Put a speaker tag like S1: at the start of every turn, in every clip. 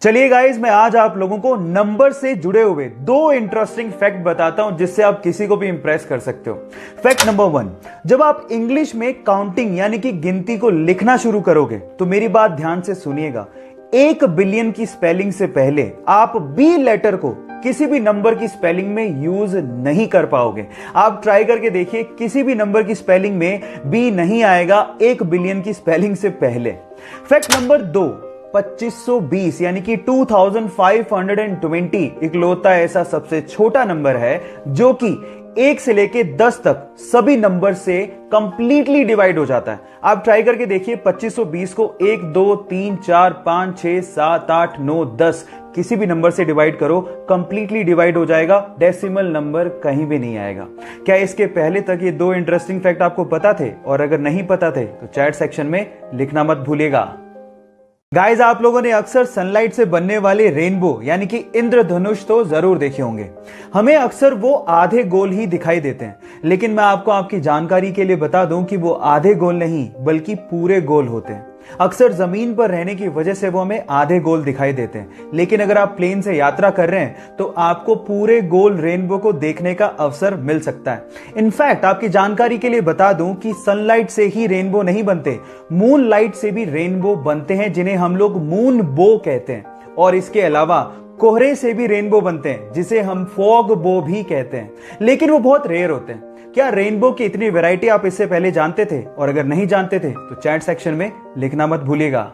S1: चलिए गाइस, मैं आज आप लोगों को नंबर से जुड़े हुए दो इंटरेस्टिंग फैक्ट बताता हूं जिससे आप किसी को भी इंप्रेस कर सकते हो। फैक्ट नंबर 1, जब आप इंग्लिश में काउंटिंग यानी कि गिनती को लिखना शुरू करोगे तो मेरी बात ध्यान से सुनिएगा। 1 बिलियन की स्पेलिंग से पहले आप बी लेटर को किसी भी नंबर की स्पेलिंग में यूज नहीं कर पाओगे। आप ट्राई करके देखिए, किसी भी नंबर की स्पेलिंग में बी नहीं आएगा 1 बिलियन की स्पेलिंग से पहले। फैक्ट नंबर 2, 2520 यानी कि 2520 इकलौता ऐसा सबसे छोटा नंबर है जो कि 1 से लेके 10 तक सभी नंबर से कंप्लीटली डिवाइड हो जाता है। आप ट्राई करके देखिए, 2520 को 1 2 3 4 5 6 7 8 9 10 किसी भी नंबर से डिवाइड करो, कंप्लीटली डिवाइड हो जाएगा, डेसिमल नंबर कहीं भी नहीं आएगा। क्या इसके पहले तक ये दो इंटरेस्टिंग फैक्ट आपको पता थे? और अगर नहीं पता थे तो चैट सेक्शन में लिखना मत भूलिएगा। गाइस, आप लोगों ने अक्सर सनलाइट से बनने वाले रेनबो यानी कि इंद्रधनुष तो जरूर देखे होंगे। हमें अक्सर वो आधे गोल ही दिखाई देते हैं, लेकिन मैं आपको आपकी जानकारी के लिए बता दूं कि वो आधे गोल नहीं बल्कि पूरे गोल होते हैं। अक्सर जमीन पर रहने की वजह से वो हमें आधे गोल दिखाई देते हैं, लेकिन अगर आप प्लेन से यात्रा कर रहे हैं तो आपको पूरे गोल रेनबो को देखने का अवसर मिल सकता है। इनफैक्ट आपकी जानकारी के लिए बता दूं कि सनलाइट से ही रेनबो नहीं बनते, मून लाइट से भी रेनबो बनते हैं जिन्हें हम लोग मून बो कहते हैं। और इसके अलावा कोहरे से भी रेनबो बनते हैं जिसे हम फॉग बो भी कहते हैं, लेकिन वो बहुत रेयर होते हैं। क्या रेनबो की इतनी वैरायटी आप इससे पहले जानते थे? और अगर नहीं जानते थे तो चैट सेक्शन में लिखना मत भूलिएगा।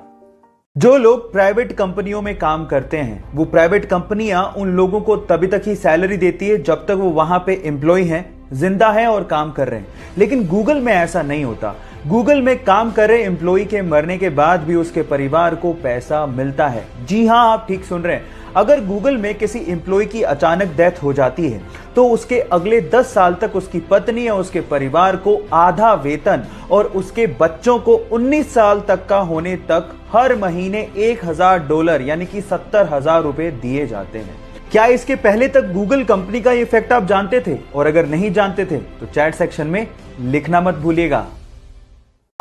S1: जो लोग प्राइवेट कंपनियों में काम करते हैं, वो प्राइवेट कंपनियां उन लोगों को तभी तक ही सैलरी देती है जब तक वो वहां पे एम्प्लॉय हैं, जिंदा हैं और काम कर रहे हैं। लेकिन गूगल में ऐसा नहीं होता। गूगल में काम कर रहे एम्प्लॉय के मरने के बाद भी उसके परिवार को पैसा मिलता है। जी हां, आप ठीक सुन रहे हैं। अगर गूगल में किसी एम्प्लॉय की अचानक डेथ हो जाती है तो उसके अगले 10 साल तक उसकी पत्नी या उसके परिवार को आधा वेतन और उसके बच्चों को 19 साल तक का होने तक हर महीने $1000 यानी कि 70,000 रुपए दिए जाते हैं। क्या इसके पहले तक गूगल कंपनी का ये फैक्ट आप जानते थे? और अगर नहीं जानते थे तो चैट सेक्शन में लिखना मत भूलिएगा।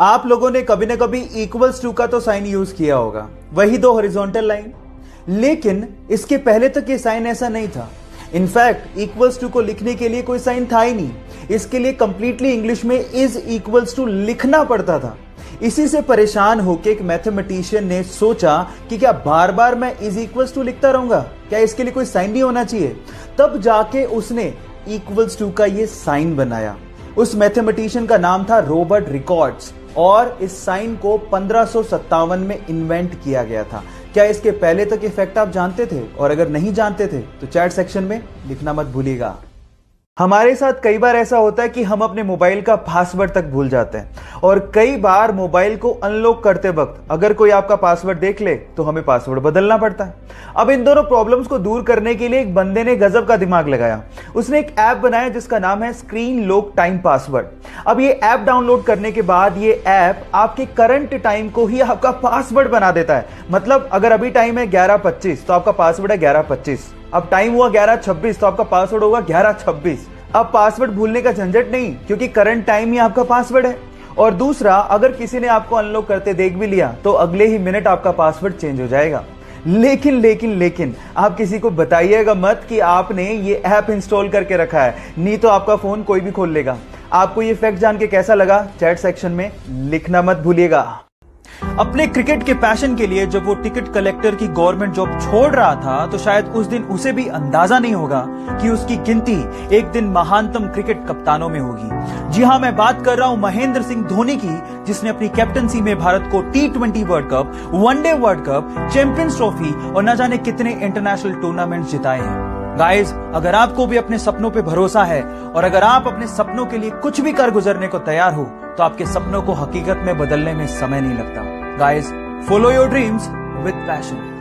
S1: आप लोगों ने कभी ना कभी इक्वल्स टू का तो साइन यूज किया होगा, वही दो हॉरिजॉन्टल लाइन। लेकिन इसके पहले तक ये साइन ऐसा नहीं था। इनफैक्ट इक्वल्स टू को लिखने के लिए कोई साइन था ही नहीं। इसके लिए कंप्लीटली इंग्लिश में इज इक्वल्स टू लिखना पड़ता था। इसी से परेशान होकर एक मैथमेटिशियन ने सोचा कि क्या बार बार मैं इज इक्वल्स टू लिखता रहूंगा, क्या इसके लिए कोई साइन नहीं होना चाहिए? तब जाके उसने इक्वल्स टू का ये साइन बनाया। उस मैथमेटिशियन का नाम था रॉबर्ट रिकॉर्ड्स और इस साइन को 1557 में इन्वेंट किया गया था। क्या इसके पहले तक ये फैक्ट आप जानते थे? और अगर नहीं जानते थे तो चैट सेक्शन में लिखना मत भूलिएगा। हमारे साथ कई बार ऐसा होता है कि हम अपने मोबाइल का पासवर्ड तक भूल जाते हैं, और कई बार मोबाइल को अनलॉक करते वक्त अगर कोई आपका पासवर्ड देख ले तो हमें पासवर्ड बदलना पड़ता है। अब इन दोनों प्रॉब्लम्स को दूर करने के लिए एक बंदे ने गजब का दिमाग लगाया। उसने एक ऐप बनाया जिसका नाम है स्क्रीन लॉक टाइम पासवर्ड। अब ये ऐप डाउनलोड करने के बाद ये ऐप आपके करंट टाइम को ही आपका पासवर्ड बना देता है। मतलब अगर अभी टाइम है 11:25 तो आपका पासवर्ड है 11:25। अब टाइम हुआ 11:26 तो आपका पासवर्ड होगा 11:26। अब पासवर्ड भूलने का झंझट नहीं, क्योंकि करंट टाइम ही आपका पासवर्ड है। और दूसरा, अगर किसी ने आपको अनलॉक करते देख भी लिया तो अगले ही मिनट आपका पासवर्ड चेंज हो जाएगा। लेकिन आप किसी को बताइएगा मत कि आपने ये ऐप इंस्टॉल करके रखा है, नहीं तो आपका फोन कोई भी खोल लेगा। आपको ये फैक्ट जान के कैसा लगा? चैट सेक्शन में लिखना मत भूलिएगा। अपने क्रिकेट के पैशन के लिए जब वो टिकट कलेक्टर की गवर्नमेंट जॉब छोड़ रहा था तो शायद उस दिन उसे भी अंदाजा नहीं होगा कि उसकी गिनती एक दिन महानतम क्रिकेट कप्तानों में होगी। जी हां, मैं बात कर रहा हूं महेंद्र सिंह धोनी की, जिसने अपनी कैप्टनसी में भारत को T20 world cup, one day world cup, champions trophy और न जाने कितने इंटरनेशनल टूर्नामेंट जिताए हैं। गाइस, अगर आपको भी अपने सपनों पे भरोसा है और अगर आप अपने सपनों के लिए कुछ भी कर गुजरने को तैयार हो तो आपके सपनों को हकीकत में बदलने में समय नहीं लगता। Guys, follow your dreams with passion.